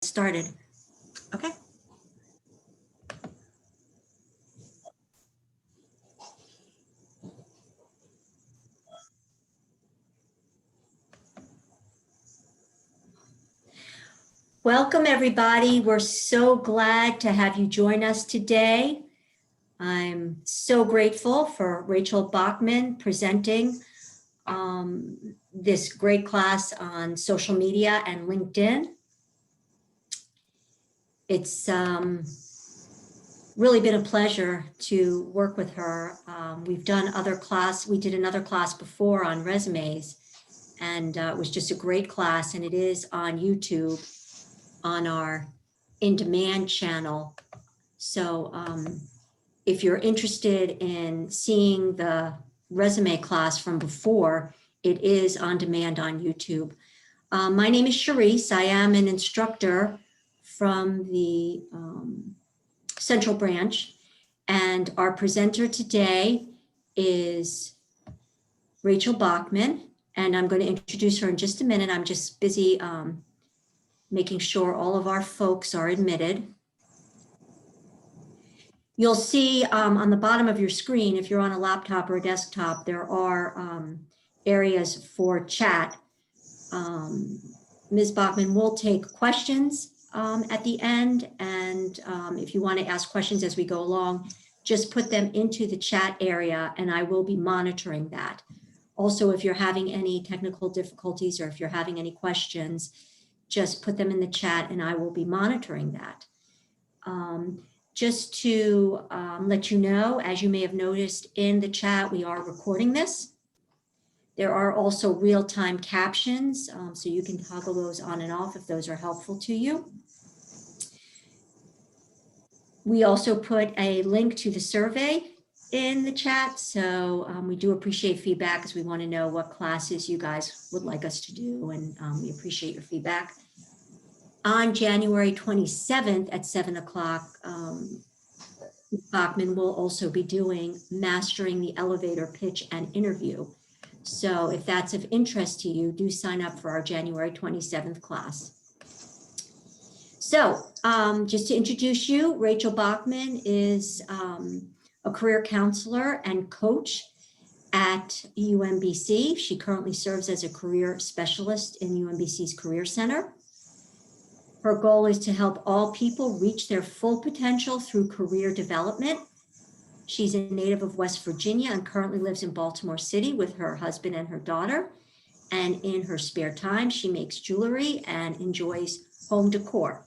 Started. Okay. Welcome, everybody. We're so glad to have you join us today. I'm so grateful for Rachel Bachman presenting this great class on social media and LinkedIn. It's really been a pleasure to work with her. We did another class before on resumes, and it was just a great class, and it is on YouTube on our in-demand channel. So if you're interested in seeing the resume class from before, it is on demand on YouTube. My name is Charisse. I am an instructor from the Central Branch, and our presenter today is Rachel Bachman, and I'm going to introduce her in just a minute. I'm just busy making sure all of our folks are admitted. You'll see on the bottom of your screen, if you're on a laptop or a desktop, there are areas for chat. Ms. Bachman will take questions at the end, and if you want to ask questions as we go along, just put them into the chat area and I will be monitoring that. Also, if you're having any technical difficulties or if you're having any questions, just put them in the chat and I will be monitoring that. Just to let you know, as you may have noticed in the chat, we are recording this. There are also real-time captions, so you can toggle those on and off if those are helpful to you. We also put a link to the survey in the chat, so we do appreciate feedback because we want to know what classes you guys would like us to do, and we appreciate your feedback. On January 27th at 7 o'clock, Bachman will also be doing Mastering the Elevator Pitch and Interview. So if that's of interest to you, do sign up for our January 27th class. So just to introduce you, Rachel Bachman is a career counselor and coach at UMBC. She currently serves as a career specialist in UMBC's Career Center. Her goal is to help all people reach their full potential through career development. She's a native of West Virginia and currently lives in Baltimore City with her husband and her daughter. And in her spare time, she makes jewelry and enjoys home decor.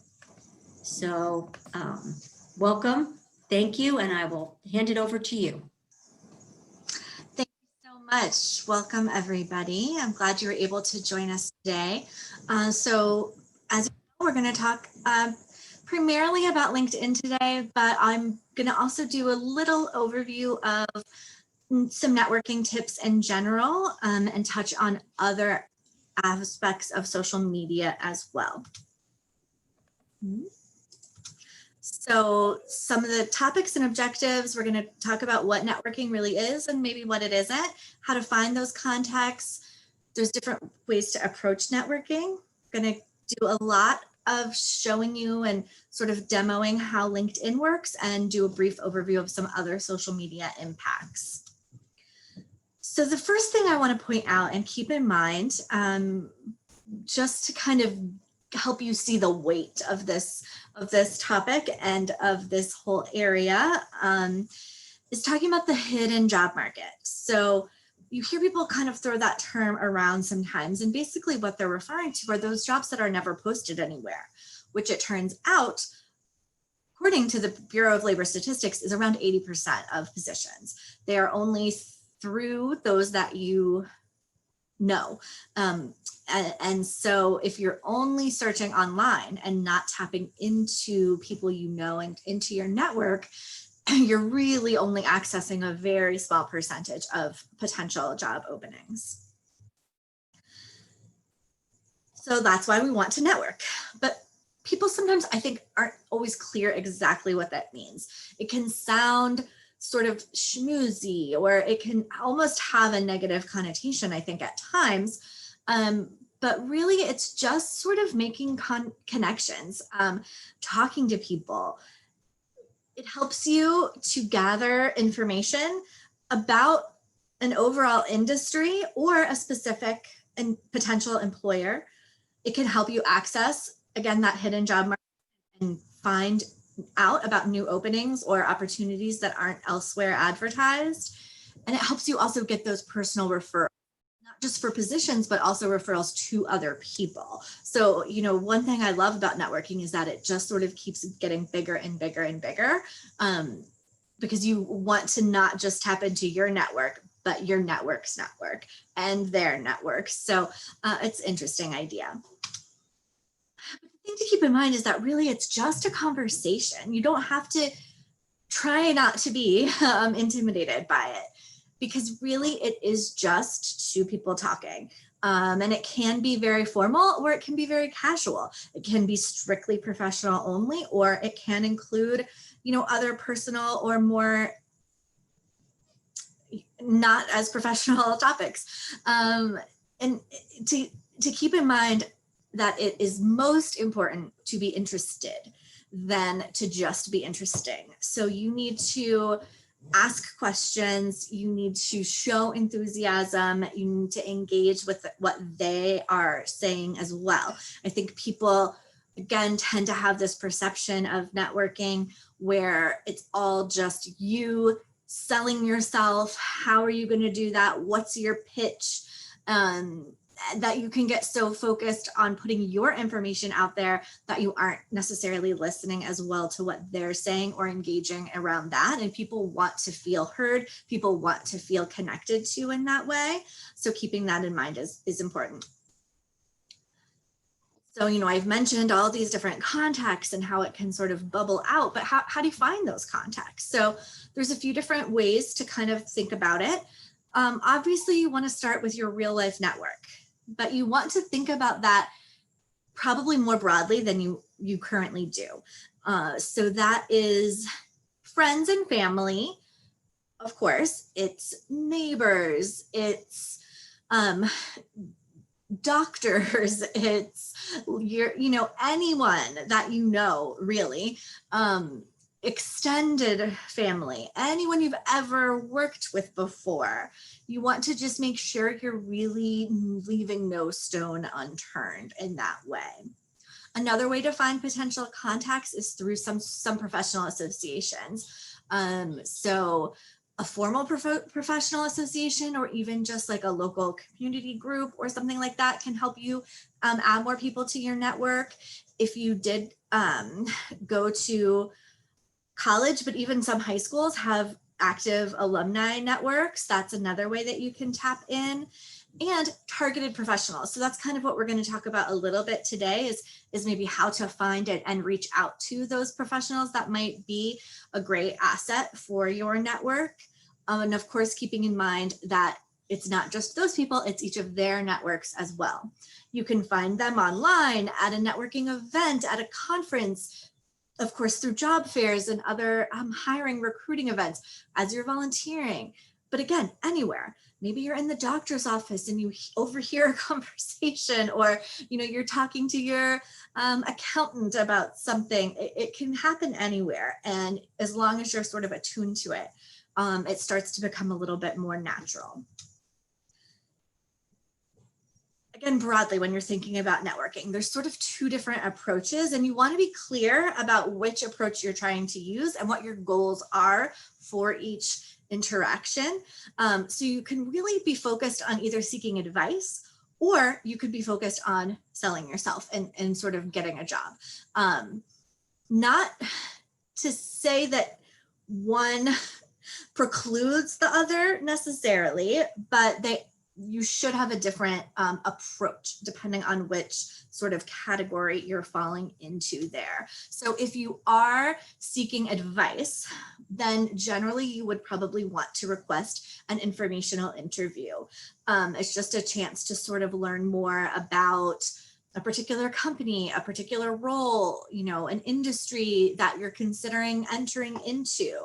So welcome, thank you, and I will hand it over to you. Thank you so much. Welcome, everybody. I'm glad you were able to join us today. So as you know, we're going to talk primarily about LinkedIn today, but I'm going to also do a little overview of some networking tips in general and touch on other aspects of social media as well. So some of the topics and objectives, we're going to talk about what networking really is and maybe what it isn't, how to find those contacts. There's different ways to approach networking. I'm going to do a lot of showing you and sort of demoing how LinkedIn works and do a brief overview of some other social media impacts. So the first thing I want to point out and keep in mind, just to kind of help you see the weight of this topic and of this whole area, is talking about the hidden job market. So you hear people kind of throw that term around sometimes, and basically what they're referring to are those jobs that are never posted anywhere, which it turns out, according to the Bureau of Labor Statistics, is around 80% of positions. They are only through those that you know. And so if you're only searching online and not tapping into people you know and into your network, you're really only accessing a very small percentage of potential job openings. So that's why we want to network. But people sometimes, I think, aren't always clear exactly what that means. It can sound sort of schmoozy, or it can almost have a negative connotation, I think, at times. but really it's just sort of making connections, talking to people. It helps you to gather information about an overall industry or a specific and potential employer. It can help you access, again, that hidden job market and find out about new openings or opportunities that aren't elsewhere advertised. And it helps you also get those personal referrals, not just for positions, but also referrals to other people. So, you know, one thing I love about networking is that it just sort of keeps getting bigger and bigger and bigger, because you want to not just tap into your network, but your network's network and their network. So it's an interesting idea. The thing to keep in mind is that really it's just a conversation. You don't have to try not to be intimidated by it, because really it is just two people talking. And it can be very formal or it can be very casual. It can be strictly professional only, or it can include, you know, other personal or more not as professional topics. And to keep in mind that it is most important to be interested than to just be interesting. So you need to ask questions, you need to show enthusiasm, you need to engage with what they are saying as well. I think people, again, tend to have this perception of networking where it's all just you selling yourself. How are you going to do that? What's your pitch? That you can get so focused on putting your information out there that you aren't necessarily listening as well to what they're saying or engaging around that. And people want to feel heard. People want to feel connected to in that way. So keeping that in mind is important. So, you know, I've mentioned all these different contacts and how it can sort of bubble out, but how do you find those contacts? So there's a few different ways to kind of think about it. Obviously, you want to start with your real life network, but you want to think about that probably more broadly than you currently do. So that is friends and family, of course, it's neighbors, it's doctors, it's anyone that you know, really, extended family, anyone you've ever worked with before. You want to just make sure you're really leaving no stone unturned in that way. Another way to find potential contacts is through some professional associations. So a formal professional association, or even just like a local community group or something like that, can help you add more people to your network. If you did go to college, but even some high schools have active alumni networks, that's another way that you can tap in. And targeted professionals. So that's kind of what we're going to talk about a little bit today, is maybe how to find it and reach out to those professionals that might be a great asset for your network. And of course, keeping in mind that it's not just those people, it's each of their networks as well. You can find them online, at a networking event, at a conference, of course, through job fairs and other hiring, recruiting events, as you're volunteering. But again, anywhere. Maybe you're in the doctor's office and you overhear a conversation, or you're talking to your accountant about something. It can happen anywhere, and as long as you're sort of attuned to it, it starts to become a little bit more natural. Again, broadly, when you're thinking about networking, there's sort of two different approaches, and you want to be clear about which approach you're trying to use and what your goals are for each interaction. So you can really be focused on either seeking advice, or you could be focused on selling yourself and sort of getting a job. Not to say that one precludes the other necessarily, but you should have a different approach depending on which sort of category you're falling into there. So if you are seeking advice, then generally you would probably want to request an informational interview. It's just a chance to sort of learn more about a particular company, a particular role, an industry that you're considering entering into.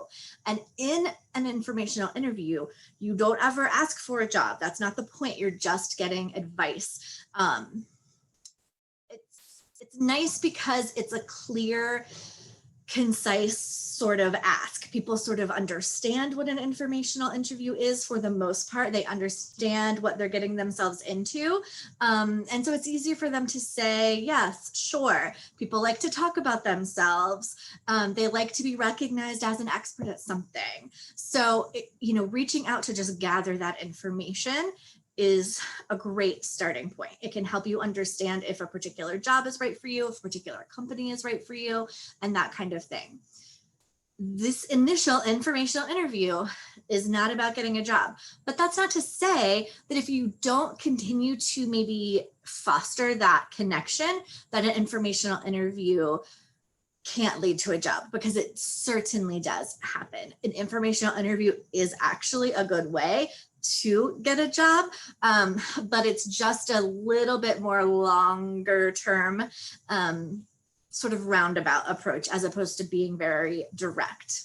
And in an informational interview, you don't ever ask for a job. That's not the point. You're just getting advice. It's nice because it's a clear, concise sort of ask. People sort of understand what an informational interview is for the most part. They understand what they're getting themselves into. And so it's easier for them to say, yes, sure. People like to talk about themselves. They like to be recognized as an expert at something. So, reaching out to just gather that information is a great starting point. It can help you understand if a particular job is right for you, if a particular company is right for you, and that kind of thing. This initial informational interview is not about getting a job, but that's not to say that if you don't continue to maybe foster that connection, that an informational interview can't lead to a job, because it certainly does happen. An informational interview is actually a good way to get a job, but it's just a little bit more longer term sort of roundabout approach, as opposed to being very direct.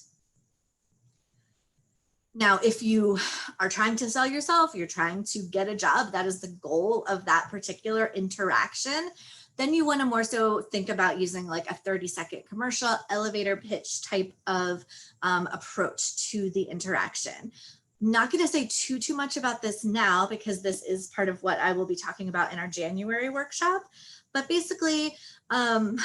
Now, if you are trying to sell yourself, you're trying to get a job, that is the goal of that particular interaction, then you want to more so think about using like a 30-second commercial elevator pitch type of approach to the interaction. Not going to say too much about this now, because this is part of what I will be talking about in our January workshop. But basically, a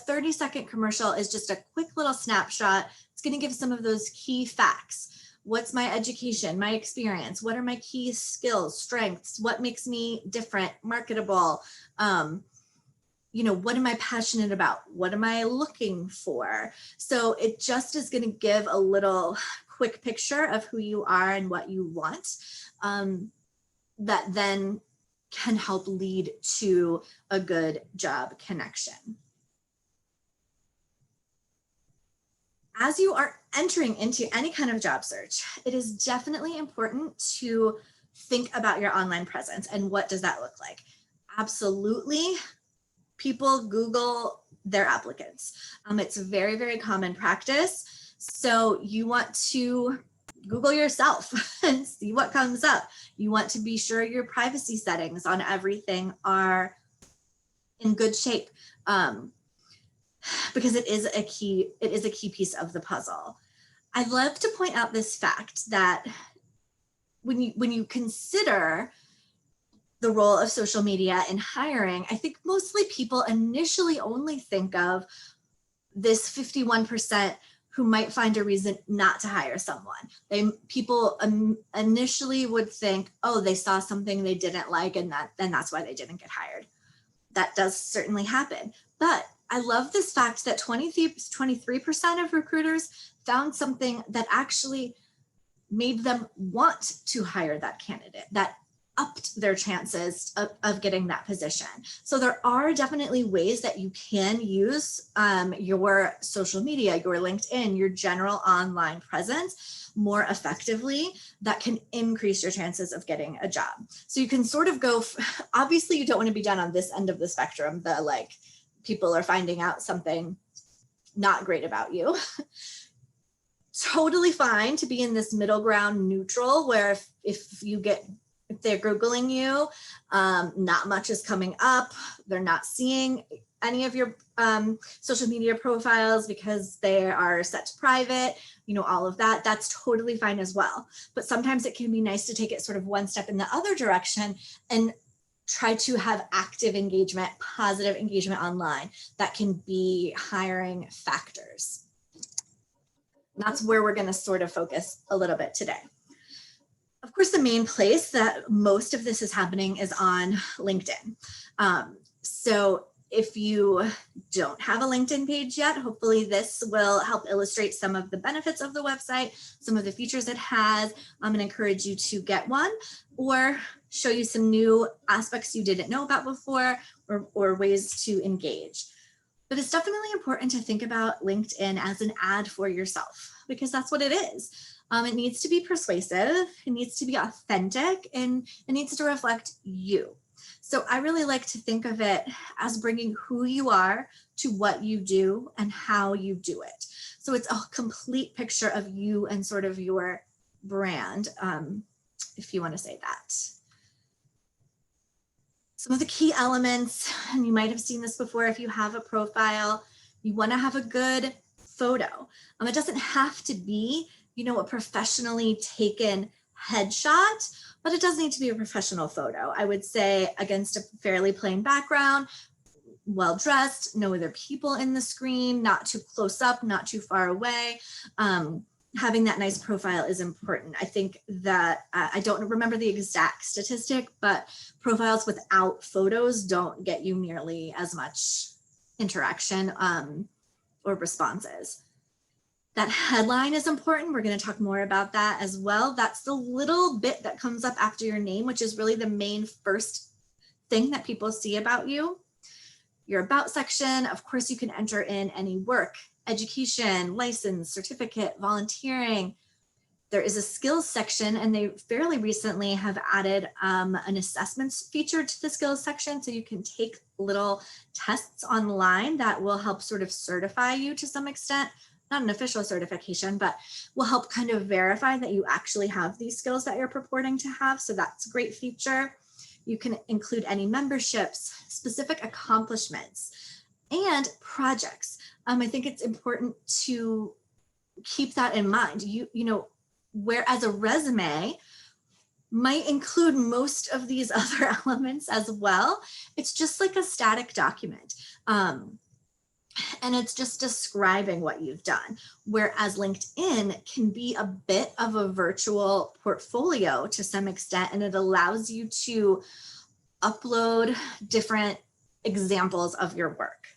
30-second commercial is just a quick little snapshot. It's going to give some of those key facts. What's my education, my experience? What are my key skills, strengths? What makes me different, marketable? What am I passionate about? What am I looking for? So it just is going to give a little quick picture of who you are and what you want, that then can help lead to a good job connection. As you are entering into any kind of job search, it is definitely important to think about your online presence and what does that look like. Absolutely, people Google their applicants. It's a very, very common practice. So you want to Google yourself and see what comes up. You want to be sure your privacy settings on everything are in good shape, because it is a key piece of the puzzle. I'd love to point out this fact that when you consider the role of social media in hiring, I think mostly people initially only think of this 51% who might find a reason not to hire someone. People initially would think, oh, they saw something they didn't like, and that's why they didn't get hired. That does certainly happen. But I love this fact that 23% of recruiters found something that actually made them want to hire that candidate, that upped their chances of getting that position. So there are definitely ways that you can use your social media, your LinkedIn, your general online presence more effectively that can increase your chances of getting a job. So you can sort of go, obviously you don't want to be done on this end of the spectrum, the like people are finding out something not great about you. Totally fine to be in this middle ground neutral, where if they're Googling you, not much is coming up. They're not seeing any of your social media profiles because they are set to private, all of that. That's totally fine as well. But sometimes it can be nice to take it sort of one step in the other direction and try to have active engagement, positive engagement online that can be hiring factors. That's where we're going to sort of focus a little bit today. Of course, the main place that most of this is happening is on LinkedIn. So if you don't have a LinkedIn page yet, hopefully this will help illustrate some of the benefits of the website, some of the features it has, and encourage you to get one, or show you some new aspects you didn't know about before, or ways to engage. But it's definitely important to think about LinkedIn as an ad for yourself, because that's what it is. It needs to be persuasive, it needs to be authentic, and it needs to reflect you. So I really like to think of it as bringing who you are to what you do and how you do it. So it's a complete picture of you and sort of your brand, if you want to say that. Some of the key elements, and you might have seen this before if you have a profile, you want to have a good photo. It doesn't have to be, a professionally taken headshot, but it does need to be a professional photo. I would say against a fairly plain background, well dressed, no other people in the screen, not too close up, not too far away. Having that nice profile is important. I think that I don't remember the exact statistic, but profiles without photos don't get you nearly as much interaction or responses. That headline is important. We're going to talk more about that as well. That's the little bit that comes up after your name, which is really the main first thing that people see about you. Your about section, of course, you can enter in any work, education, license, certificate, volunteering. There is a skills section, and they fairly recently have added an assessments feature to the skills section. So you can take little tests online that will help sort of certify you to some extent. Not an official certification, but will help kind of verify that you actually have these skills that you're purporting to have. So that's a great feature. You can include any memberships, specific accomplishments, and projects. I think it's important to keep that in mind. Whereas a resume might include most of these other elements as well, it's just like a static document. And it's just describing what you've done. Whereas LinkedIn can be a bit of a virtual portfolio to some extent, and it allows you to upload different examples of your work.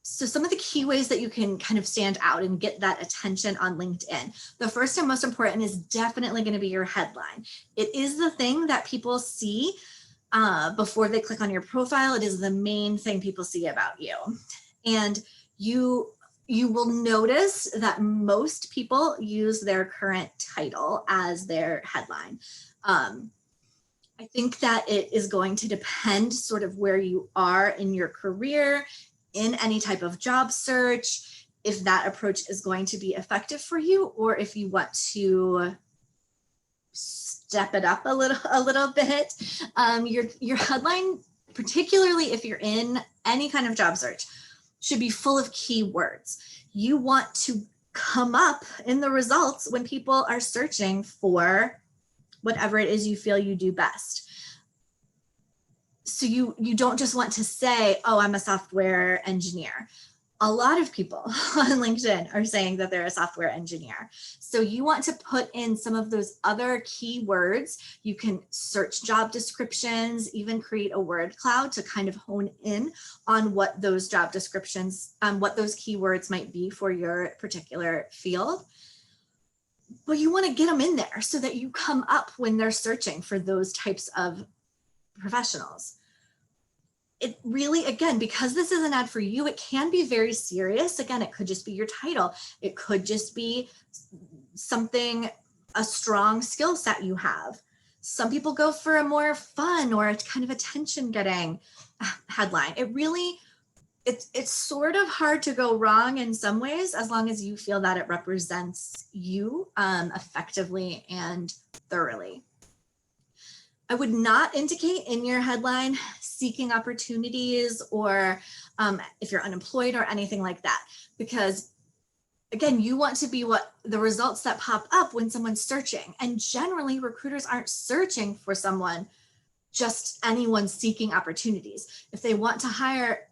So some of the key ways that you can kind of stand out and get that attention on LinkedIn. The first and most important is definitely going to be your headline. It is the thing that people see before they click on your profile. It is the main thing people see about you. And you will notice that most people use their current title as their headline. I think that it is going to depend sort of where you are in your career, in any type of job search, if that approach is going to be effective for you, or if you want to step it up a little bit. Your headline, particularly if you're in any kind of job search, should be full of keywords. You want to come up in the results when people are searching for whatever it is you feel you do best. So you don't just want to say, oh, I'm a software engineer. A lot of people on LinkedIn are saying that they're a software engineer. So you want to put in some of those other keywords. You can search job descriptions, even create a word cloud to kind of hone in on what those job descriptions, what those keywords might be for your particular field. But you want to get them in there so that you come up when they're searching for those types of professionals. It really, again, because this is an ad for you, it can be very serious. Again, it could just be your title. It could just be something, a strong skill set you have. Some people go for a more fun or a kind of attention-getting headline. It's sort of hard to go wrong in some ways, as long as you feel that it represents you effectively and thoroughly. I would not indicate in your headline seeking opportunities or if you're unemployed or anything like that, because again, you want to be what the results that pop up when someone's searching. And generally recruiters aren't searching for someone, just anyone seeking opportunities. If they want to hire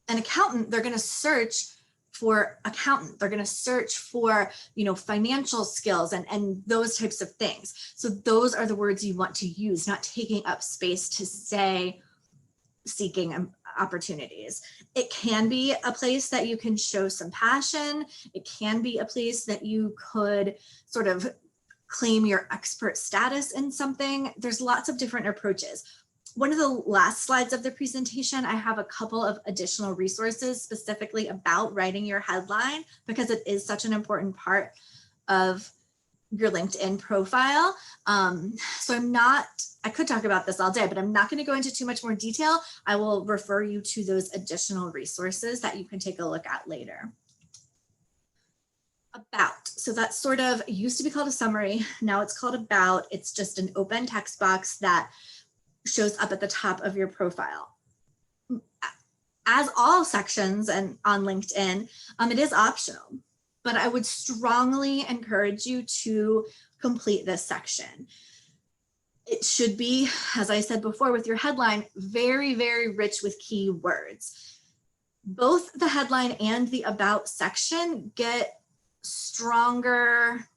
an accountant, they're going to search for accountant. They're going to search for, financial skills and those types of things. So those are the words you want to use, not taking up space to say seeking opportunities. It can be a place that you can show some passion. It can be a place that you could sort of claim your expert status in something. There's lots of different approaches. One of the last slides of the presentation, I have a couple of additional resources specifically about writing your headline, because it is such an important part of your LinkedIn profile. So I could talk about this all day, but I'm not going to go into too much more detail. I will refer you to those additional resources that you can take a look at later. About, so that sort of used to be called a summary. Now it's called about. It's just an open text box that shows up at the top of your profile. As all sections and on LinkedIn, it is optional, but I would strongly encourage you to complete this section. It should be, as I said before with your headline, very, very rich with keywords. Both the headline and the about section get stronger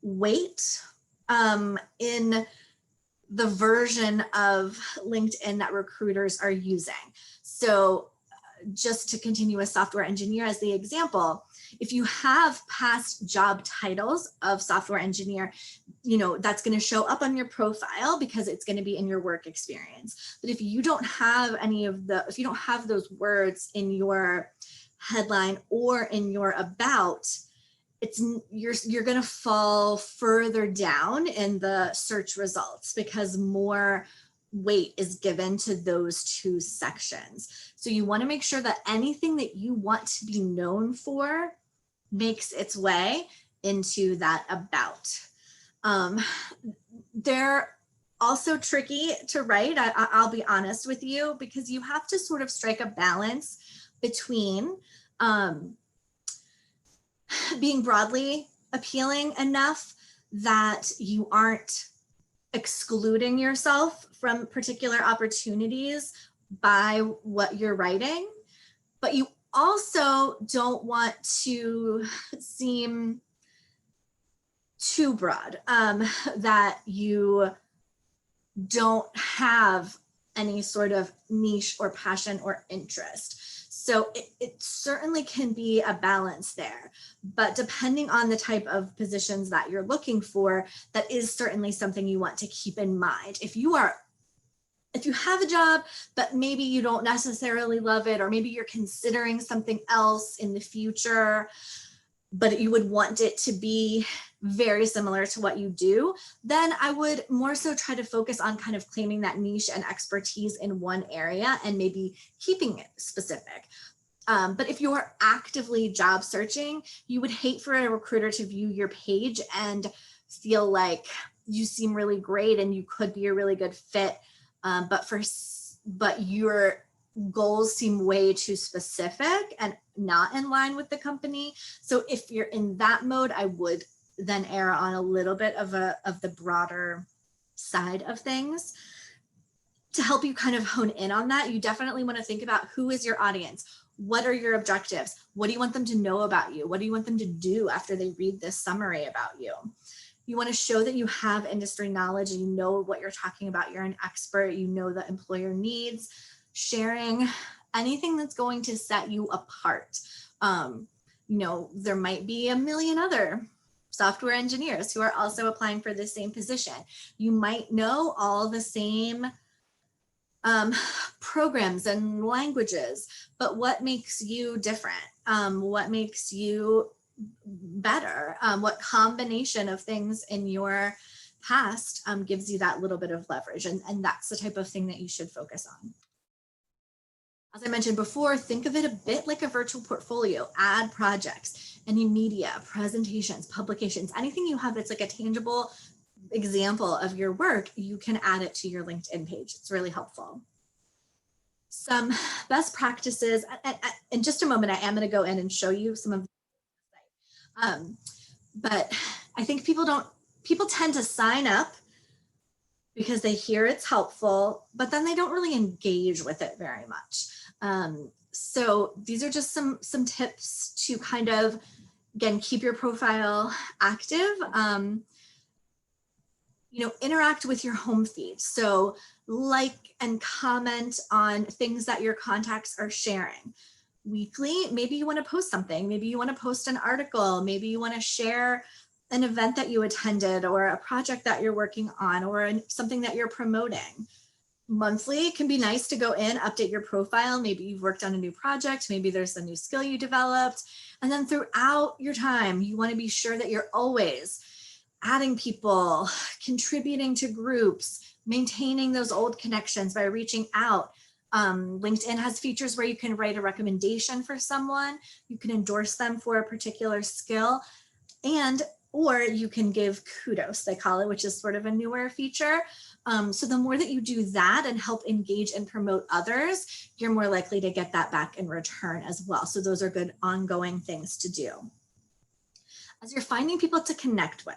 weight in the version of LinkedIn that recruiters are using. So just to continue with software engineer as the example, if you have past job titles of software engineer, that's going to show up on your profile because it's going to be in your work experience. But if you don't have if you don't have those words in your headline or in your about, you're going to fall further down in the search results because more weight is given to those two sections. So you want to make sure that anything that you want to be known for makes its way into that about. They're also tricky to write, I'll be honest with you, because you have to sort of strike a balance between being broadly appealing enough that you aren't excluding yourself from particular opportunities by what you're writing, but you also don't want to seem too broad, that you don't have any sort of niche or passion or interest. So it certainly can be a balance there, but depending on the type of positions that you're looking for, that is certainly something you want to keep in mind. If you have a job, but maybe you don't necessarily love it, or maybe you're considering something else in the future, but you would want it to be very similar to what you do, then I would more so try to focus on kind of claiming that niche and expertise in one area and maybe keeping it specific. But if you're actively job searching, you would hate for a recruiter to view your page and feel like you seem really great and you could be a really good fit, but your goals seem way too specific and not in line with the company. So if you're in that mode, I would then err on a little bit of the broader side of things. To help you kind of hone in on that, you definitely want to think about who is your audience. What are your objectives? What do you want them to know about you? What do you want them to do after they read this summary about you? You want to show that you have industry knowledge and you know what you're talking about. You're an expert, you know the employer needs. Sharing anything that's going to set you apart. There might be a million other software engineers who are also applying for the same position. You might know all the same programs and languages, but what makes you different? What makes you better? What combination of things in your past gives you that little bit of leverage? And that's the type of thing that you should focus on. As I mentioned before, think of it a bit like a virtual portfolio. Add projects, any media, presentations, publications, anything you have that's like a tangible example of your work, you can add it to your LinkedIn page. It's really helpful. Some best practices, in just a moment, I am going to go in and show you some of them. But I think people tend to sign up because they hear it's helpful, but then they don't really engage with it very much. So these are just some tips to kind of, again, keep your profile active. Interact with your home feed. So like and comment on things that your contacts are sharing. Weekly, maybe you want to post something. Maybe you want to post an article. Maybe you want to share an event that you attended or a project that you're working on or something that you're promoting. Monthly, it can be nice to go in, update your profile. Maybe you've worked on a new project. Maybe there's a new skill you developed. And then throughout your time, you want to be sure that you're always adding people, contributing to groups, maintaining those old connections by reaching out. LinkedIn has features where you can write a recommendation for someone. You can endorse them for a particular skill, or you can give kudos, they call it, which is sort of a newer feature. So the more that you do that and help engage and promote others, you're more likely to get that back in return as well. So those are good ongoing things to do. As you're finding people to connect with,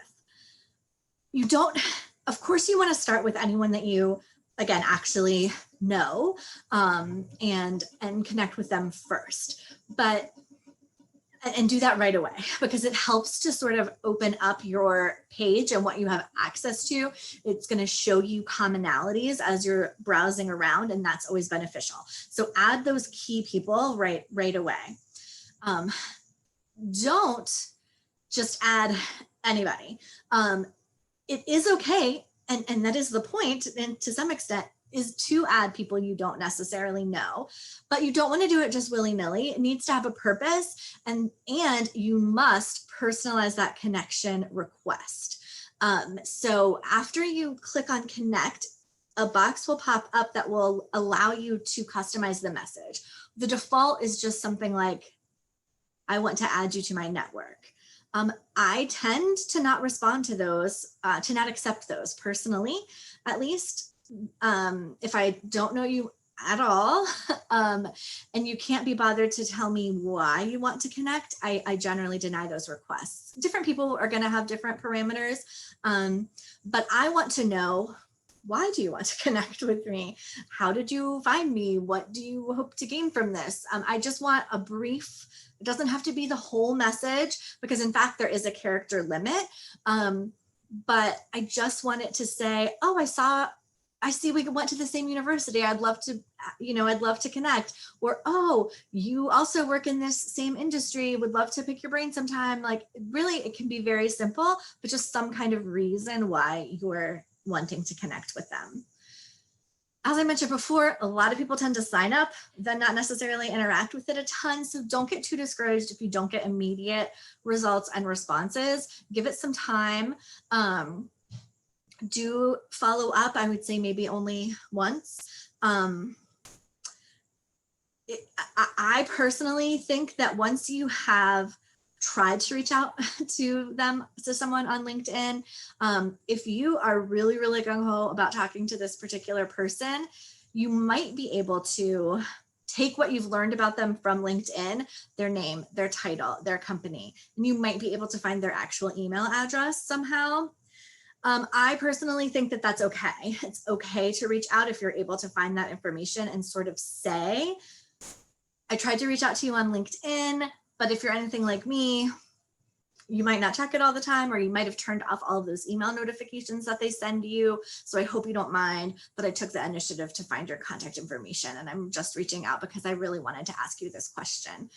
you don't, of course, you want to start with anyone that you, again, actually know, and connect with them first. And do that right away, because it helps to sort of open up your page and what you have access to. It's going to show you commonalities as you're browsing around, and that's always beneficial. So add those key people right away. Don't just add anybody. It is okay, and that is the point, and to some extent, is to add people you don't necessarily know, but you don't want to do it just willy-nilly. It needs to have a purpose, and you must personalize that connection request. So after you click on connect, a box will pop up that will allow you to customize the message. The default is just something like, I want to add you to my network. I tend to not respond to those, to not accept those personally, at least. If I don't know you at all, and you can't be bothered to tell me why you want to connect, I generally deny those requests. Different people are going to have different parameters, but I want to know, why do you want to connect with me? How did you find me? What do you hope to gain from this? I just want a brief. It doesn't have to be the whole message, because in fact, there is a character limit. But I just want it to say, oh, I see we went to the same university. I'd love to connect. Or, oh, you also work in this same industry. Would love to pick your brain sometime. Like, really, it can be very simple, but just some kind of reason why you're wanting to connect with them. As I mentioned before, a lot of people tend to sign up, then not necessarily interact with it a ton. So don't get too discouraged if you don't get immediate results and responses. Give it some time. Do follow up. I would say maybe only once. I personally think that once you have tried to reach out to someone on LinkedIn, if you are really, really gung-ho about talking to this particular person, you might be able to take what you've learned about them from LinkedIn, their name, their title, their company, and you might be able to find their actual email address somehow. I personally think that that's okay. It's okay to reach out if you're able to find that information and sort of say, I tried to reach out to you on LinkedIn, but if you're anything like me, you might not check it all the time, or you might have turned off all of those email notifications that they send you. So I hope you don't mind, but I took the initiative to find your contact information, and I'm just reaching out because I really wanted to ask you this question.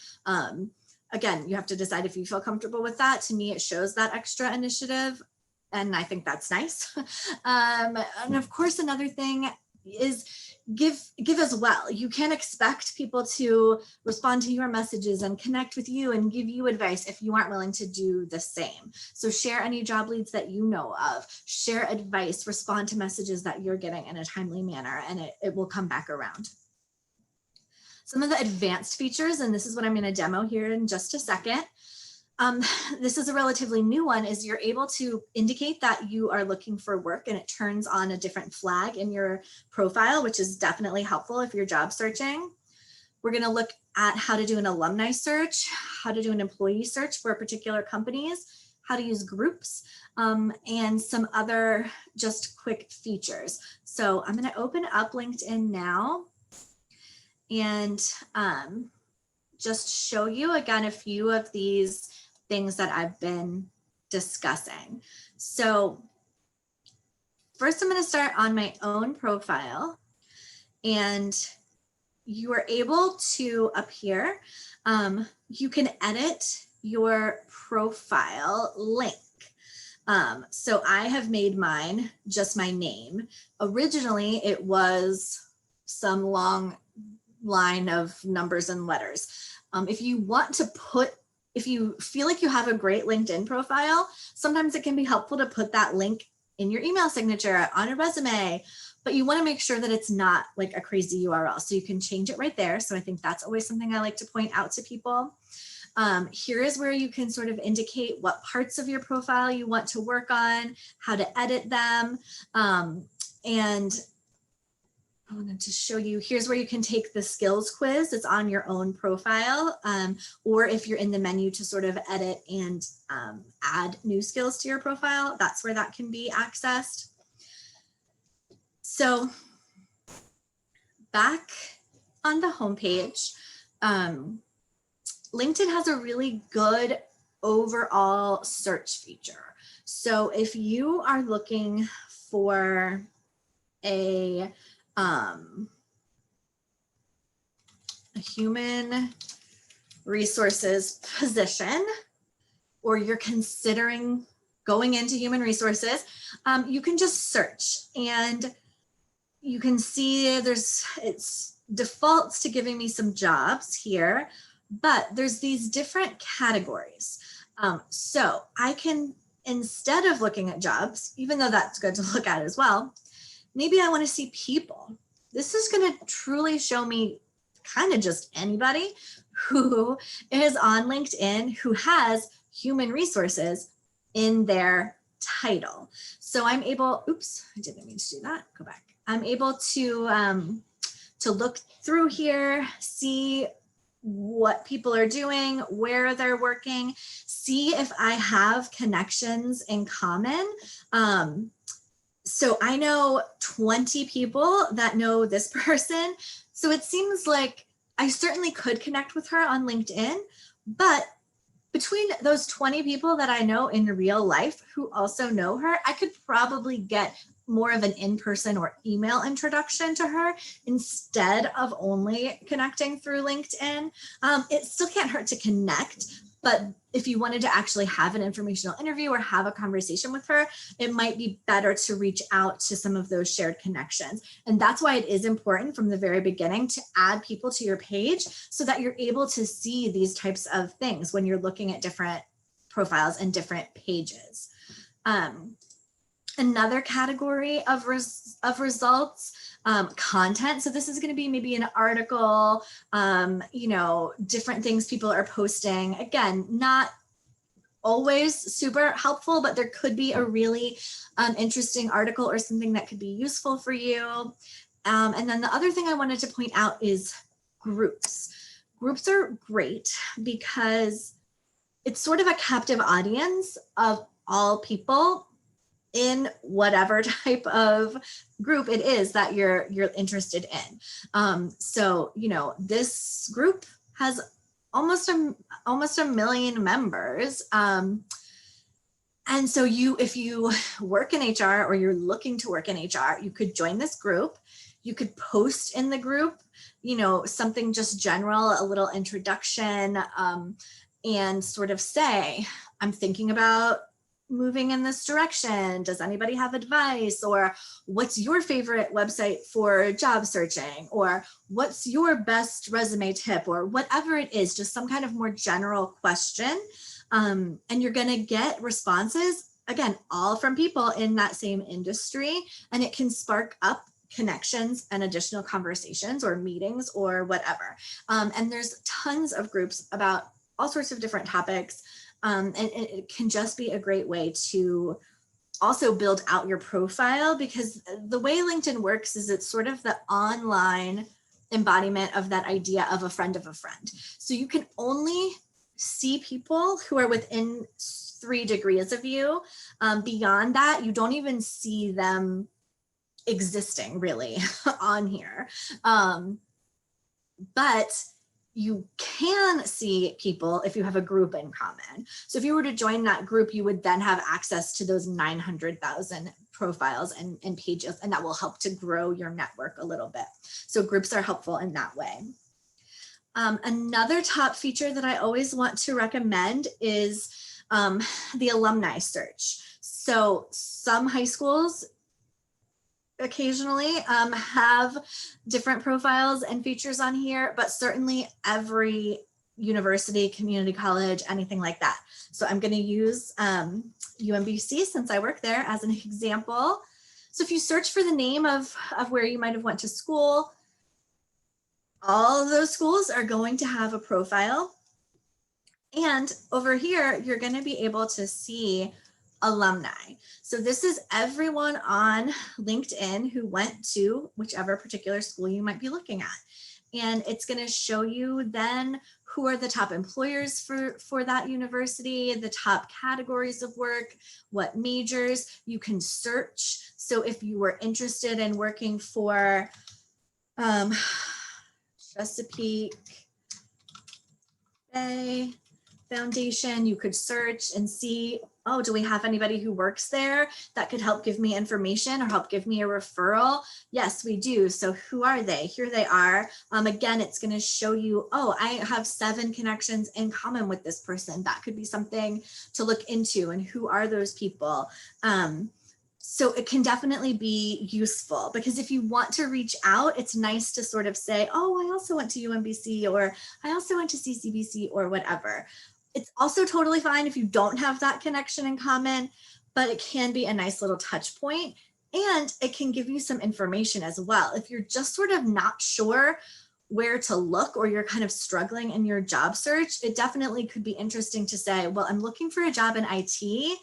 Again, you have to decide if you feel comfortable with that. To me, it shows that extra initiative, and I think that's nice. And of course, another thing is give as well. You can't expect people to respond to your messages and connect with you and give you advice if you aren't willing to do the same. So share any job leads that you know of, share advice, respond to messages that you're getting in a timely manner, and it will come back around. Some of the advanced features, and this is what I'm going to demo here in just a second. This is a relatively new one, is you're able to indicate that you are looking for work, and it turns on a different flag in your profile, which is definitely helpful if you're job searching. We're going to look at how to do an alumni search, how to do an employee search for particular companies, how to use groups, and some other just quick features. So I'm going to open up LinkedIn now and just show you again a few of these things that I've been discussing. So first, I'm going to start on my own profile, and you are able to up here, you can edit your profile link. So I have made mine just my name. Originally, it was some long line of numbers and letters. If you feel like you have a great LinkedIn profile, sometimes it can be helpful to put that link in your email signature on a resume, but you want to make sure that it's not like a crazy URL. So you can change it right there. So I think that's always something I like to point out to people. Here is where you can sort of indicate what parts of your profile you want to work on, how to edit them. And I wanted to show you, here's where you can take the skills quiz. It's on your own profile, or if you're in the menu to sort of edit and add new skills to your profile, that's where that can be accessed. So back on the homepage, LinkedIn has a really good overall search feature. So if you are looking for a human resources position, or you're considering going into human resources, you can just search, and you can see it's defaults to giving me some jobs here, but there's these different categories. So I can, instead of looking at jobs, even though that's good to look at as well, maybe I want to see people. This is going to truly show me kind of just anybody who is on LinkedIn who has human resources in their title. So I'm able, oops, I didn't mean to do that. Go back. I'm able to look through here, see what people are doing, where they're working, see if I have connections in common. So I know 20 people that know this person. So it seems like I certainly could connect with her on LinkedIn, but between those 20 people that I know in real life who also know her, I could probably get more of an in-person or email introduction to her instead of only connecting through LinkedIn. It still can't hurt to connect, but if you wanted to actually have an informational interview or have a conversation with her, it might be better to reach out to some of those shared connections. And that's why it is important from the very beginning to add people to your page so that you're able to see these types of things when you're looking at different profiles and different pages. Another category of results, content. So this is going to be maybe an article, different things people are posting. Again, not always super helpful, but there could be a really interesting article or something that could be useful for you. And then the other thing I wanted to point out is groups. Groups are great because it's sort of a captive audience of all people in whatever type of group it is that you're interested in. So, this group has almost a million members. And so if you work in HR or you're looking to work in HR, you could join this group. You could post in the group, something just general, a little introduction, and sort of say, I'm thinking about moving in this direction. Does anybody have advice? Or what's your favorite website for job searching? Or what's your best resume tip? Or whatever it is, just some kind of more general question. And you're going to get responses, again, all from people in that same industry. And it can spark up connections and additional conversations or meetings or whatever. And there's tons of groups about all sorts of different topics. And it can just be a great way to also build out your profile, because the way LinkedIn works is it's sort of the online embodiment of that idea of a friend of a friend. So you can only see people who are within 3 degrees of you. Beyond that, you don't even see them existing really on here. But you can see people if you have a group in common. So if you were to join that group, you would then have access to those 900,000 profiles and pages, and that will help to grow your network a little bit. So groups are helpful in that way. Another top feature that I always want to recommend is the alumni search. So some high schools occasionally have different profiles and features on here, but certainly every university, community college, anything like that. So I'm going to use UMBC, since I work there, as an example. So if you search for the name of where you might have went to school, all of those schools are going to have a profile. And over here, you're going to be able to see alumni. So this is everyone on LinkedIn who went to whichever particular school you might be looking at. And it's going to show you then who are the top employers for that university, the top categories of work, what majors. You can search. So if you were interested in working for Chesapeake Bay Foundation, you could search and see, oh, do we have anybody who works there that could help give me information or help give me a referral? Yes, we do. So who are they? Here they are. Again, it's going to show you, oh, I have 7 connections in common with this person. That could be something to look into. And who are those people? So it can definitely be useful, because if you want to reach out, it's nice to sort of say, oh, I also went to UMBC, or I also went to CCBC, or whatever. It's also totally fine if you don't have that connection in common, but it can be a nice little touch point, and it can give you some information as well. If you're just sort of not sure where to look, or you're kind of struggling in your job search, it definitely could be interesting to say, well, I'm looking for a job in IT.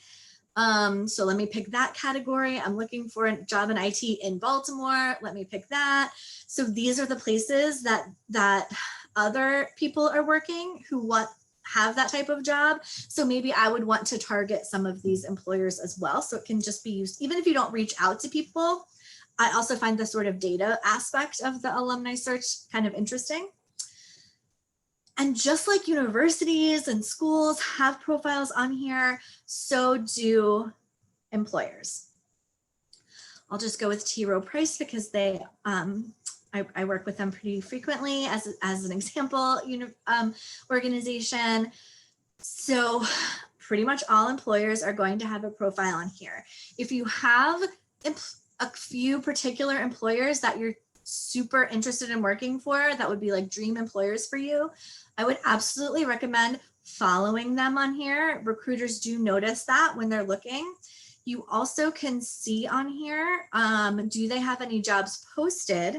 So let me pick that category. I'm looking for a job in IT in Baltimore. Let me pick that. So these are the places that other people are working who have that type of job. So maybe I would want to target some of these employers as well. So it can just be used, even if you don't reach out to people. I also find the sort of data aspect of the alumni search kind of interesting. And just like universities and schools have profiles on here, so do employers. I'll just go with T. Rowe Price because I work with them pretty frequently as an example organization. So pretty much all employers are going to have a profile on here. If you have a few particular employers that you're super interested in working for, that would be like dream employers for you, I would absolutely recommend following them on here. Recruiters do notice that when they're looking. You also can see on here, do they have any jobs posted?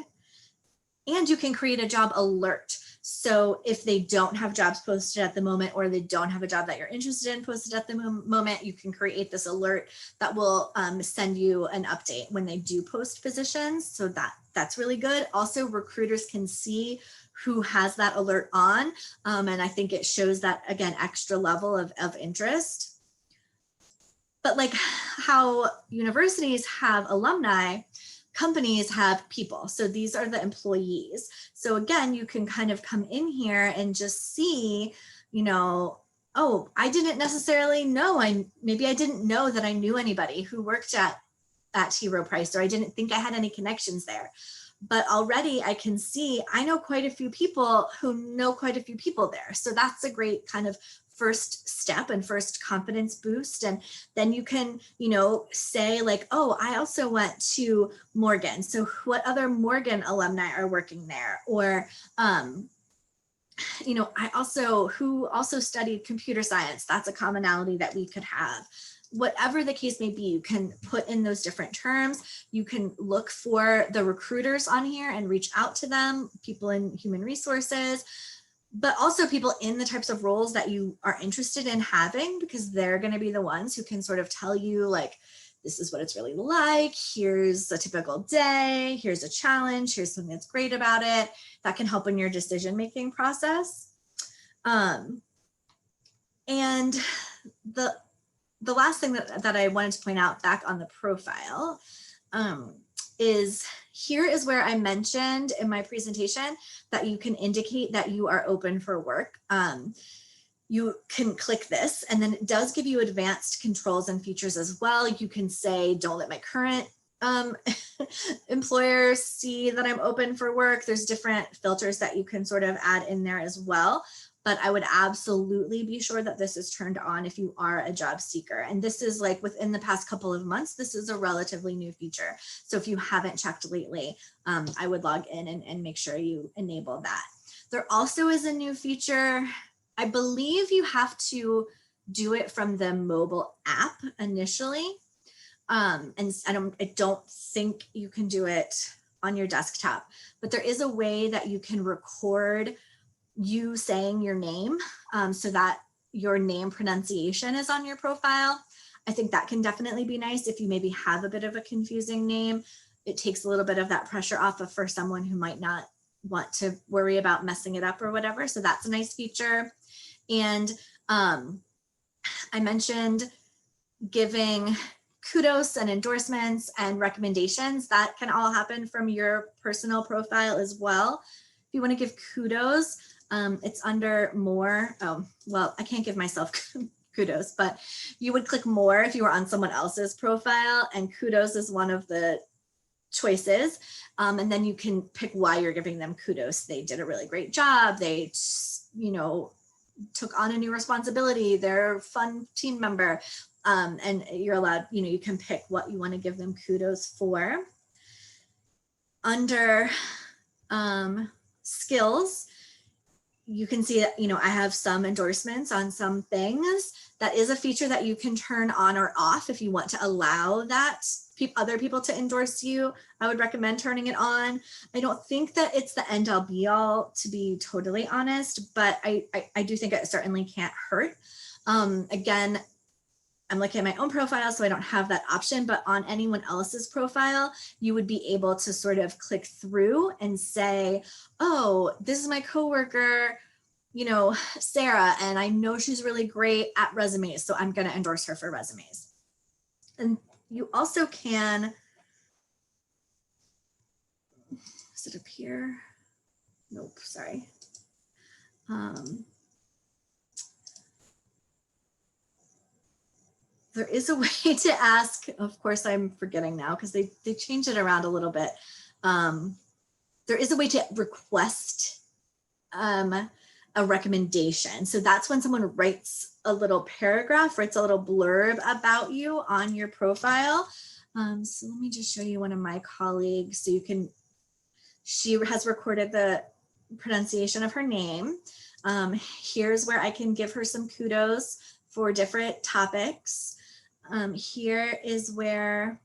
And you can create a job alert. So if they don't have jobs posted at the moment, or they don't have a job that you're interested in posted at the moment, you can create this alert that will send you an update when they do post positions. So that's really good. Also, recruiters can see who has that alert on. And I think it shows that, again, extra level of interest. But like how universities have alumni, companies have people. So these are the employees. So again, you can kind of come in here and just see, oh, I didn't necessarily know, maybe I didn't know that I knew anybody who worked at T. Rowe Price, or I didn't think I had any connections there. But already I can see, I know quite a few people who know quite a few people there. So that's a great kind of first step and first confidence boost. And then you can, say like, oh, I also went to Morgan. So what other Morgan alumni are working there? Or, who also studied computer science. That's a commonality that we could have. Whatever the case may be, you can put in those different terms. You can look for the recruiters on here and reach out to them, people in human resources, but also people in the types of roles that you are interested in having, because they're going to be the ones who can sort of tell you, like, this is what it's really like. Here's a typical day. Here's a challenge. Here's something that's great about it. That can help in your decision-making process. And the last thing that I wanted to point out back on the profile is, here is where I mentioned in my presentation that you can indicate that you are open for work. You can click this, and then it does give you advanced controls and features as well. You can say, don't let my current employers see that I'm open for work. There's different filters that you can sort of add in there as well. But I would absolutely be sure that this is turned on if you are a job seeker. And this is like within the past couple of months, this is a relatively new feature. So if you haven't checked lately, I would log in and make sure you enable that. There also is a new feature. I believe you have to do it from the mobile app initially. And I don't think you can do it on your desktop, but there is a way that you can record you saying your name so that your name pronunciation is on your profile. I think that can definitely be nice if you maybe have a bit of a confusing name. It takes a little bit of that pressure off of for someone who might not want to worry about messing it up or whatever. So that's a nice feature. And I mentioned giving kudos and endorsements and recommendations. That can all happen from your personal profile as well. If you want to give kudos, it's under more. Oh, well, I can't give myself kudos, but you would click more if you were on someone else's profile, and kudos is one of the choices. And then you can pick why you're giving them kudos. They did a really great job. They, took on a new responsibility. They're a fun team member. And you're allowed, you can pick what you want to give them kudos for. Under skills, you can see that, I have some endorsements on some things. That is a feature that you can turn on or off if you want to allow that other people to endorse you. I would recommend turning it on. I don't think that it's the end all be all, to be totally honest, but I do think it certainly can't hurt. Again, I'm looking at my own profile, so I don't have that option, but on anyone else's profile, you would be able to sort of click through and say, oh, this is my coworker, Sarah, and I know she's really great at resumes, so I'm going to endorse her for resumes. And you also can, is it up here? Nope, sorry. There is a way to ask, of course I'm forgetting now because they changed it around a little bit. There is a way to request a recommendation. So that's when someone writes a little paragraph, writes a little blurb about you on your profile. So let me just show you one of my colleagues. So she has recorded the pronunciation of her name. Here's where I can give her some kudos for different topics. Here is where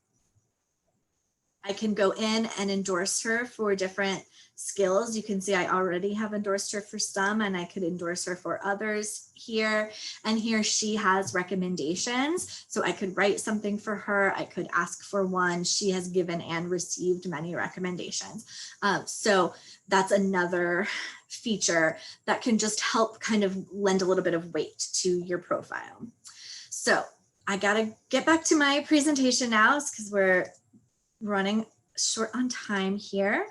I can go in and endorse her for different skills. You can see I already have endorsed her for some, and I could endorse her for others here. And here she has recommendations. So I could write something for her. I could ask for one. She has given and received many recommendations. So that's another feature that can just help kind of lend a little bit of weight to your profile. So I gotta get back to my presentation now because we're running short on time here.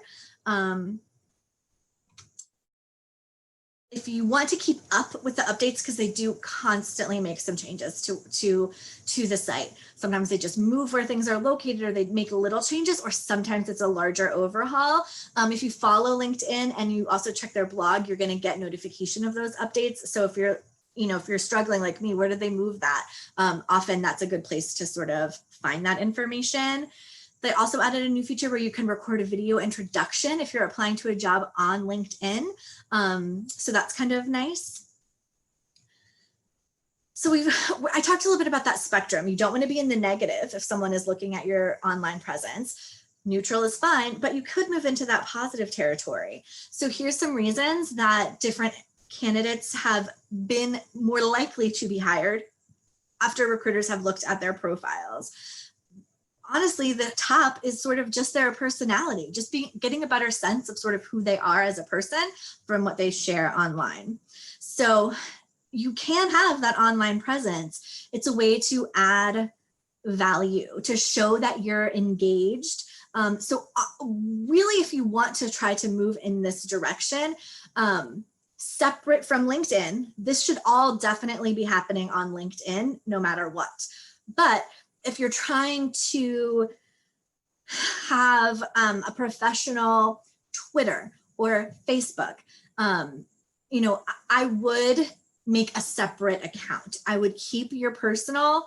If you want to keep up with the updates, because they do constantly make some changes to the site. Sometimes they just move where things are located, or they make little changes, or sometimes it's a larger overhaul. If you follow LinkedIn and you also check their blog, you're going to get notification of those updates. So if you're struggling like me, where did they move that? Often that's a good place to sort of find that information. They also added a new feature where you can record a video introduction if you're applying to a job on LinkedIn. So that's kind of nice. So I talked a little bit about that spectrum. You don't want to be in the negative if someone is looking at your online presence. Neutral is fine, but you could move into that positive territory. So here's some reasons that different candidates have been more likely to be hired after recruiters have looked at their profiles. Honestly, the top is sort of just their personality, just getting a better sense of sort of who they are as a person from what they share online. So you can have that online presence. It's a way to add value, to show that you're engaged. So really, if you want to try to move in this direction, separate from LinkedIn, this should all definitely be happening on LinkedIn, no matter what. But if you're trying to have a professional Twitter or Facebook, I would make a separate account. I would keep your personal,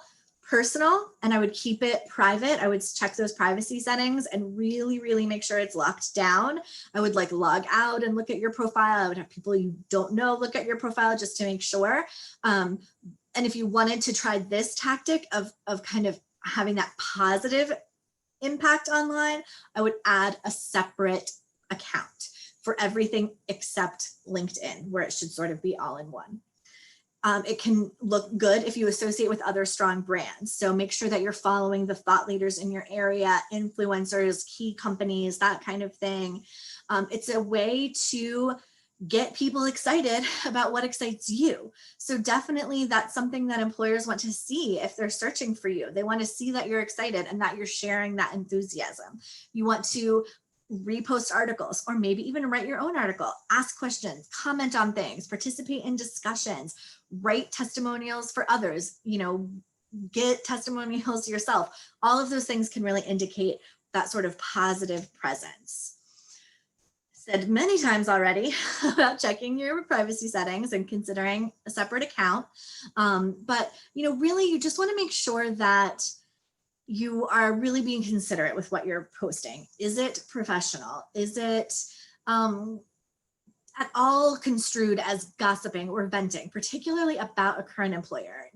and I would keep it private. I would check those privacy settings and really, really make sure it's locked down. I would log out and look at your profile. I would have people you don't know look at your profile just to make sure. And if you wanted to try this tactic of kind of having that positive impact online, I would add a separate account for everything except LinkedIn, where it should sort of be all in one. It can look good if you associate with other strong brands. So make sure that you're following the thought leaders in your area, influencers, key companies, that kind of thing. It's a way to get people excited about what excites you. So definitely that's something that employers want to see if they're searching for you. They want to see that you're excited and that you're sharing that enthusiasm. You want to repost articles, or maybe even write your own article, ask questions, comment on things, participate in discussions, write testimonials for others, get testimonials yourself. All of those things can really indicate that sort of positive presence. Said many times already about checking your privacy settings and considering a separate account. But really you just want to make sure that you are really being considerate with what you're posting. Is it professional? Is it at all construed as gossiping or venting, particularly about a current employer?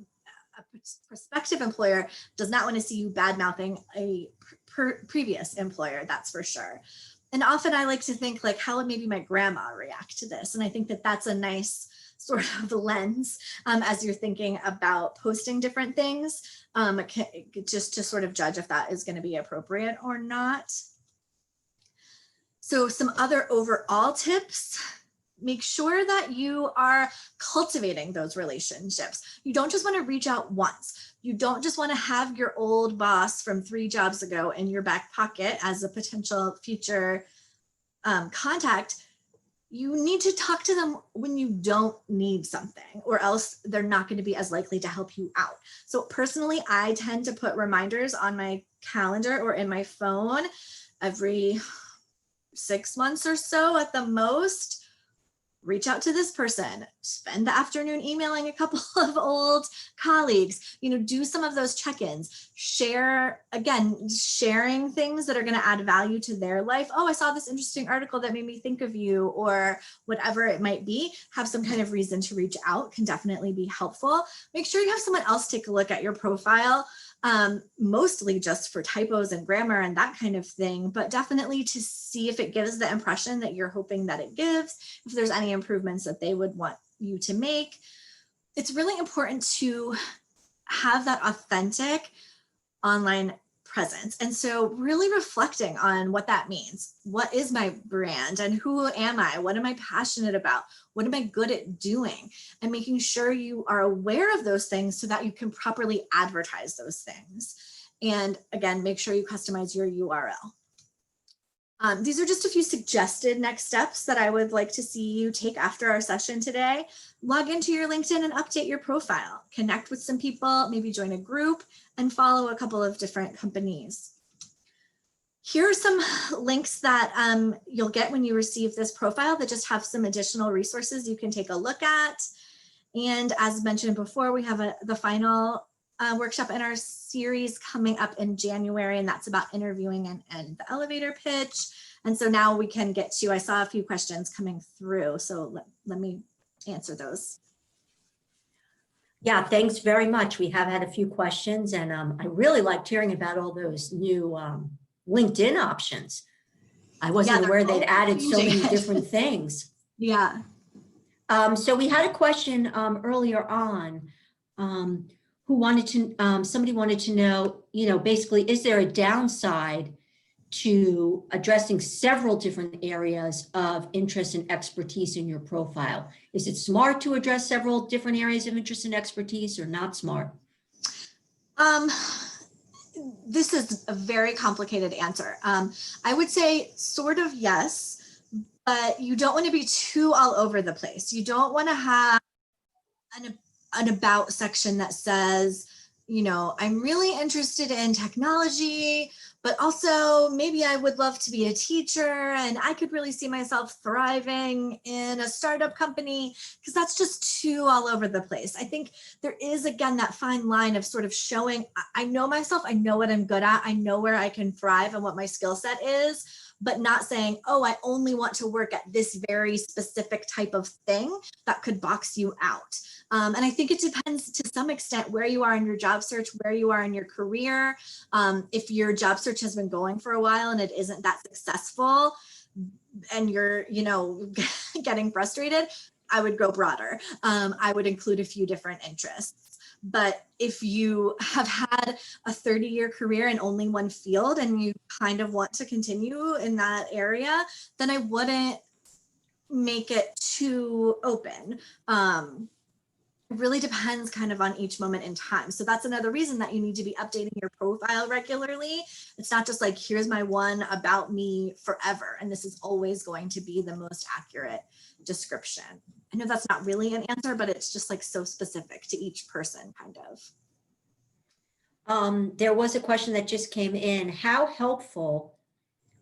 A prospective employer does not want to see you bad-mouthing a previous employer, that's for sure. And often I like to think like, how would maybe my grandma react to this? And I think that that's a nice sort of lens as you're thinking about posting different things, just to sort of judge if that is going to be appropriate or not. So some other overall tips: make sure that you are cultivating those relationships. You don't just want to reach out once. You don't just want to have your old boss from 3 jobs ago in your back pocket as a potential future contact. You need to talk to them when you don't need something, or else they're not going to be as likely to help you out. So personally, I tend to put reminders on my calendar or in my phone every 6 months or so at the most. Reach out to this person, spend the afternoon emailing a couple of old colleagues, do some of those check-ins, sharing things that are going to add value to their life. Oh, I saw this interesting article that made me think of you, or whatever it might be. Have some kind of reason to reach out can definitely be helpful. Make sure you have someone else take a look at your profile. Mostly just for typos and grammar and that kind of thing, but definitely to see if it gives the impression that you're hoping that it gives, if there's any improvements that they would want you to make. It's really important to have that authentic online presence. And so really reflecting on what that means. What is my brand and who am I? What am I passionate about? What am I good at doing? And making sure you are aware of those things so that you can properly advertise those things. And again, make sure you customize your URL. These are just a few suggested next steps that I would like to see you take after our session today. Log into your LinkedIn and update your profile. Connect with some people, maybe join a group, and follow a couple of different companies. Here are some links that you'll get when you receive this profile that just have some additional resources you can take a look at. And as mentioned before, we have the final workshop in our series coming up in January, and that's about interviewing and the elevator pitch. And so now we can get to, I saw a few questions coming through, so let me answer those. Yeah, thanks very much. We have had a few questions, and I really liked hearing about all those new LinkedIn options. I wasn't aware they'd added so many different things. Yeah. So we had a question earlier on who wanted to, somebody wanted to know, basically, is there a downside to addressing several different areas of interest and expertise in your profile? Is it smart to address several different areas of interest and expertise, or not smart? This is a very complicated answer. I would say sort of yes, but you don't want to be too all over the place. You don't want to have an about section that says, I'm really interested in technology, but also maybe I would love to be a teacher and I could really see myself thriving in a startup company, because that's just too all over the place. I think there is, again, that fine line of sort of showing, I know myself, I know what I'm good at, I know where I can thrive and what my skill set is, but not saying, oh, I only want to work at this very specific type of thing that could box you out. And I think it depends to some extent where you are in your job search, where you are in your career. If your job search has been going for a while and it isn't that successful and you're, getting frustrated, I would go broader. I would include a few different interests. But if you have had a 30-year career in only one field and you kind of want to continue in that area, then I wouldn't make it too open. It really depends kind of on each moment in time. So that's another reason that you need to be updating your profile regularly. It's not just like, here's my one about me forever, and this is always going to be the most accurate description. I know that's not really an answer, but it's just like so specific to each person kind of. There was a question that just came in. How helpful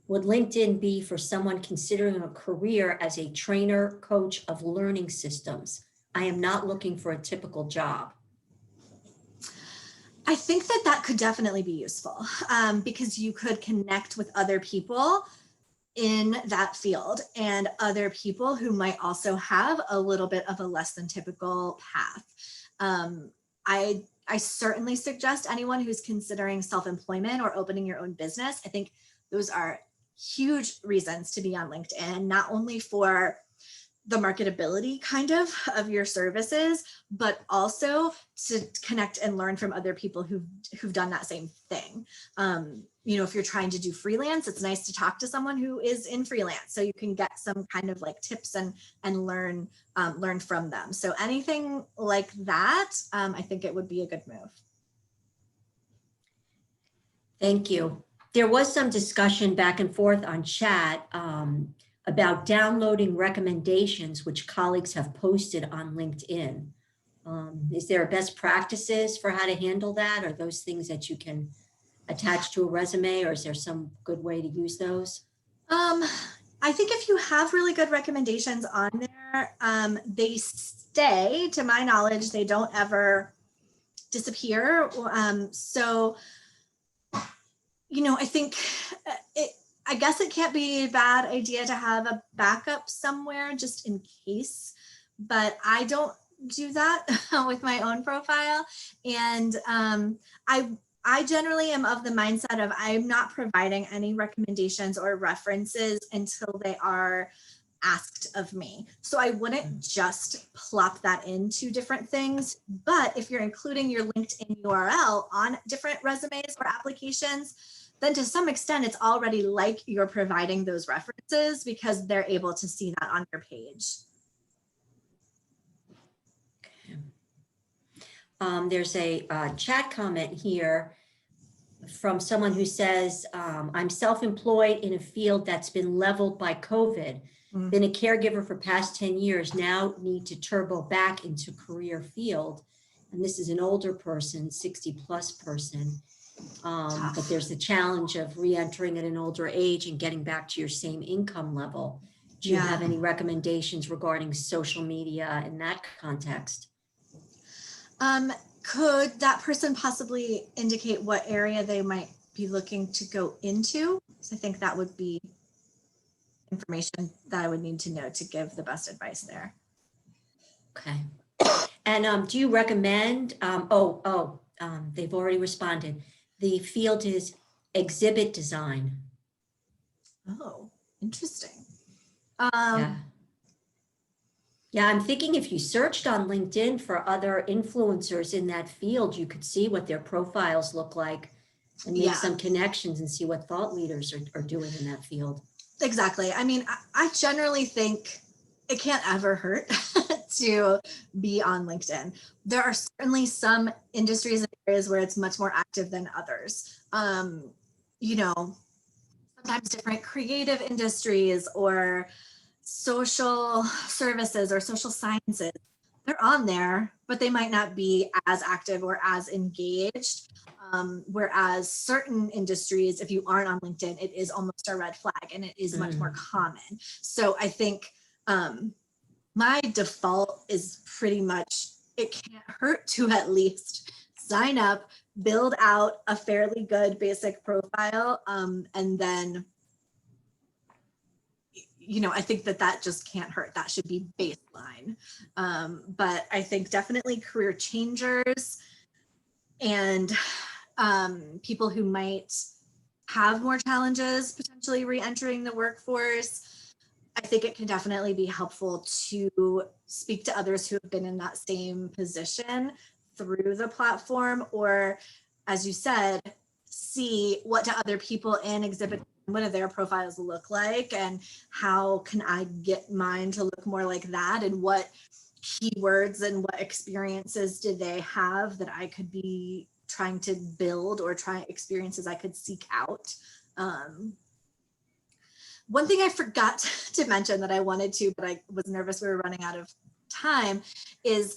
would LinkedIn be for someone considering a career as a trainer, coach of learning systems? I am not looking for a typical job. I think that that could definitely be useful because you could connect with other people in that field and other people who might also have a little bit of a less than typical path. I certainly suggest anyone who's considering self-employment or opening your own business. I think those are huge reasons to be on LinkedIn, not only for the marketability kind of your services, but also to connect and learn from other people who've done that same thing. You know, if you're trying to do freelance, it's nice to talk to someone who is in freelance, so you can get some kind of like tips and learn from them. So anything like that, I think it would be a good move. Thank you. There was some discussion back and forth on chat about downloading recommendations which colleagues have posted on LinkedIn. Is there best practices for how to handle that? Are those things that you can attach to a resume, or is there some good way to use those? I think if you have really good recommendations on there, they stay, to my knowledge, they don't ever disappear. So, you know, I think I guess it can't be a bad idea to have a backup somewhere just in case, but I don't do that with my own profile. And I generally am of the mindset of I'm not providing any recommendations or references until they are asked of me. So I wouldn't just plop that into different things, but if you're including your LinkedIn URL on different resumes or applications, then to some extent it's already like you're providing those references because they're able to see that on your page. There's a chat comment here from someone who says, I'm self-employed in a field that's been leveled by COVID. Been a caregiver for past 10 years, now need to turbo back into career field. And this is an older person, 60 plus person. But there's the challenge of re-entering at an older age and getting back to your same income level. Do you have any recommendations regarding social media in that context? Could that person possibly indicate what area they might be looking to go into? So I think that would be information that I would need to know to give the best advice there. Okay. And do you recommend, they've already responded. The field is exhibit design. Oh, interesting. Yeah, I'm thinking if you searched on LinkedIn for other influencers in that field, you could see what their profiles look like and make some connections and see what thought leaders are doing in that field. Exactly. I mean, I generally think it can't ever hurt to be on LinkedIn. There are certainly some industries and areas where it's much more active than others. You know, sometimes different creative industries or social services or social sciences, they're on there, but they might not be as active or as engaged. Whereas certain industries, if you aren't on LinkedIn, it is almost a red flag and it is much more common. So I think my default is pretty much, it can't hurt to at least sign up, build out a fairly good basic profile, and then you know, I think that just can't hurt. That should be baseline. But I think definitely career changers and people who might have more challenges potentially re-entering the workforce, I think it can definitely be helpful to speak to others who have been in that same position through the platform, or as you said, see what do other people in exhibit, what do their profiles look like, and how can I get mine to look more like that, and what keywords and what experiences do they have that I could be trying to build, or try experiences I could seek out. One thing I forgot to mention that I wanted to, but I was nervous we were running out of time, is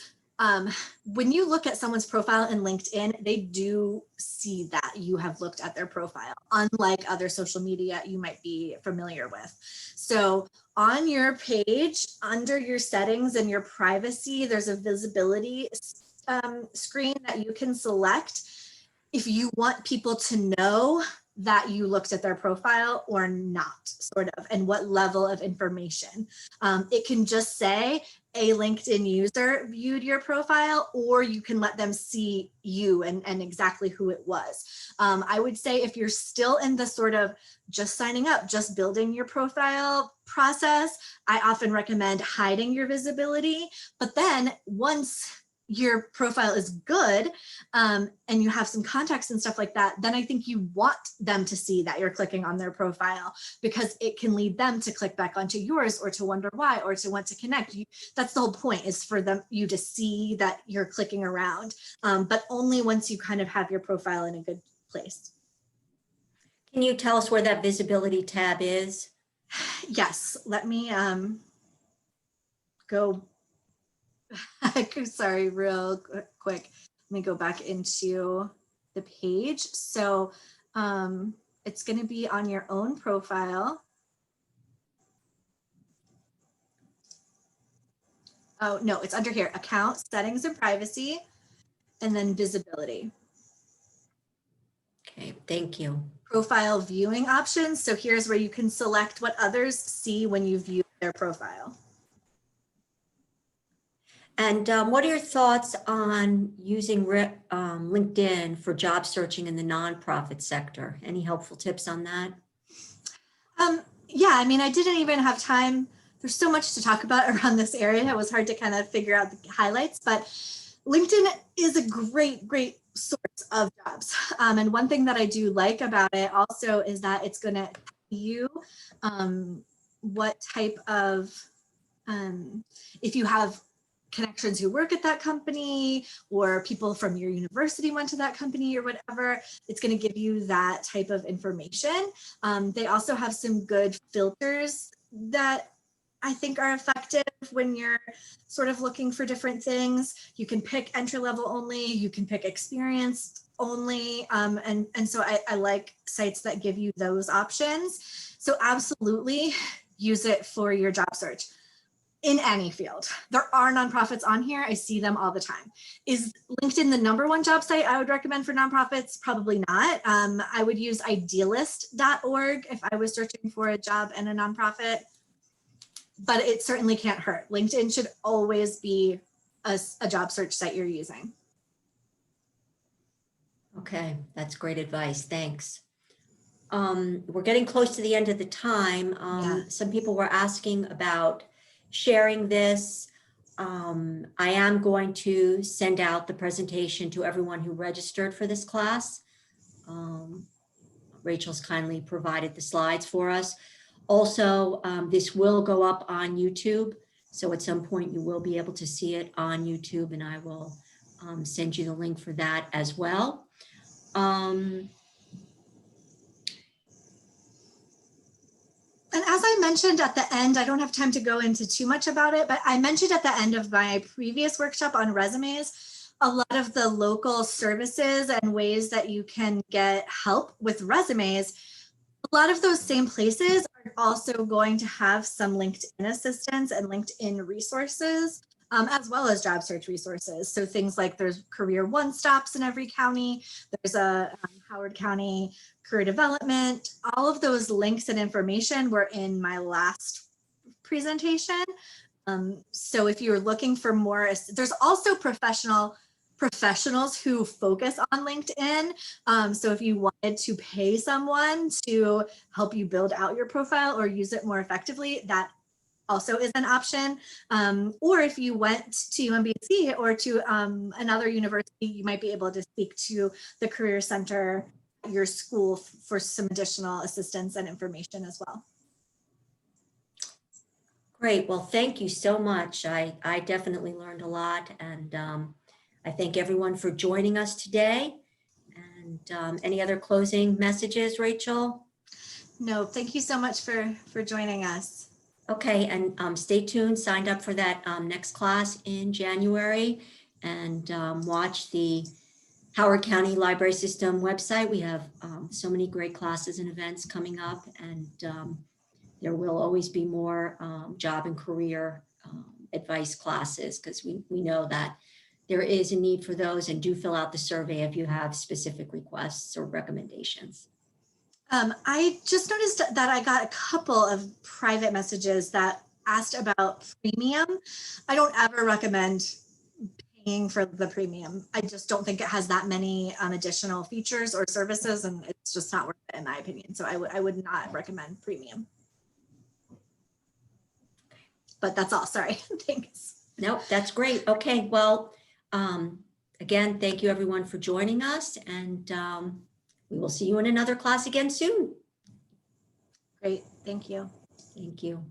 when you look at someone's profile in LinkedIn, they do see that you have looked at their profile, unlike other social media you might be familiar with. So on your page, under your settings and your privacy, there's a visibility screen that you can select if you want people to know that you looked at their profile or not, sort of, and what level of information. It can just say a LinkedIn user viewed your profile, or you can let them see you and exactly who it was. I would say if you're still in the sort of just signing up, just building your profile process, I often recommend hiding your visibility. But then once your profile is good, and you have some contacts and stuff like that, then I think you want them to see that you're clicking on their profile, because it can lead them to click back onto yours, or to wonder why, or to want to connect. That's the whole point, is for you to see that you're clicking around, but only once you kind of have your profile in a good place. Can you tell us where that visibility tab is? Yes, let me go. Sorry, real quick. Let me go back into the page. So it's going to be on your own profile. Oh, no, it's under here, account, settings and privacy, and then visibility. Okay, thank you. Profile viewing options. So here's where you can select what others see when you view their profile. And what are your thoughts on using LinkedIn for job searching in the nonprofit sector? Any helpful tips on that? Yeah, I mean, I didn't even have time. There's so much to talk about around this area. It was hard to kind of figure out the highlights, but LinkedIn is a great source of jobs. And one thing that I do like about it also is that it's going to tell you what type of, if you have connections who work at that company, or people from your university went to that company or whatever, it's going to give you that type of information. They also have some good filters that I think are effective when you're sort of looking for different things. You can pick entry level only, you can pick experienced only. And so I like sites that give you those options. So absolutely use it for your job search. In any field. There are nonprofits on here. I see them all the time. Is LinkedIn the #1 job site I would recommend for nonprofits? Probably not. I would use idealist.org if I was searching for a job in a nonprofit, but it certainly can't hurt. LinkedIn should always be a job search site you're using. Okay, that's great advice. Thanks. We're getting close to the end of the time. Yeah. Some people were asking about sharing this. I am going to send out the presentation to everyone who registered for this class. Rachel's kindly provided the slides for us. Also, this will go up on YouTube. So at some point you will be able to see it on YouTube, and I will send you the link for that as well. And as I mentioned at the end, I don't have time to go into too much about it, but I mentioned at the end of my previous workshop on resumes, a lot of the local services and ways that you can get help with resumes. A lot of those same places are also going to have some LinkedIn assistance and LinkedIn resources, as well as job search resources. So things like there's Career One Stops in every county. There's a Howard County Career Development. All of those links and information were in my last presentation. So if you're looking for more, there's also professionals who focus on LinkedIn. So if you wanted to pay someone to help you build out your profile or use it more effectively, that also is an option. Or if you went to UMBC or to another university, you might be able to speak to the Career Center at your school for some additional assistance and information as well. Great. Well, thank you so much. I definitely learned a lot, and I thank everyone for joining us today. And any other closing messages, Rachel? No, thank you so much for joining us. Okay, and stay tuned, signed up for that next class in January, and watch the Howard County Library System website. We have so many great classes and events coming up, and there will always be more job and career advice classes, because we know that there is a need for those, and do fill out the survey if you have specific requests or recommendations. I just noticed that I got a couple of private messages that asked about premium. I don't ever recommend paying for the premium. I just don't think it has that many additional features or services, and it's just not worth it in my opinion. So I would not recommend premium. But that's all, sorry, thanks. Nope, that's great. Okay, well, again, thank you everyone for joining us, and we will see you in another class again soon. Great, thank you. Thank you.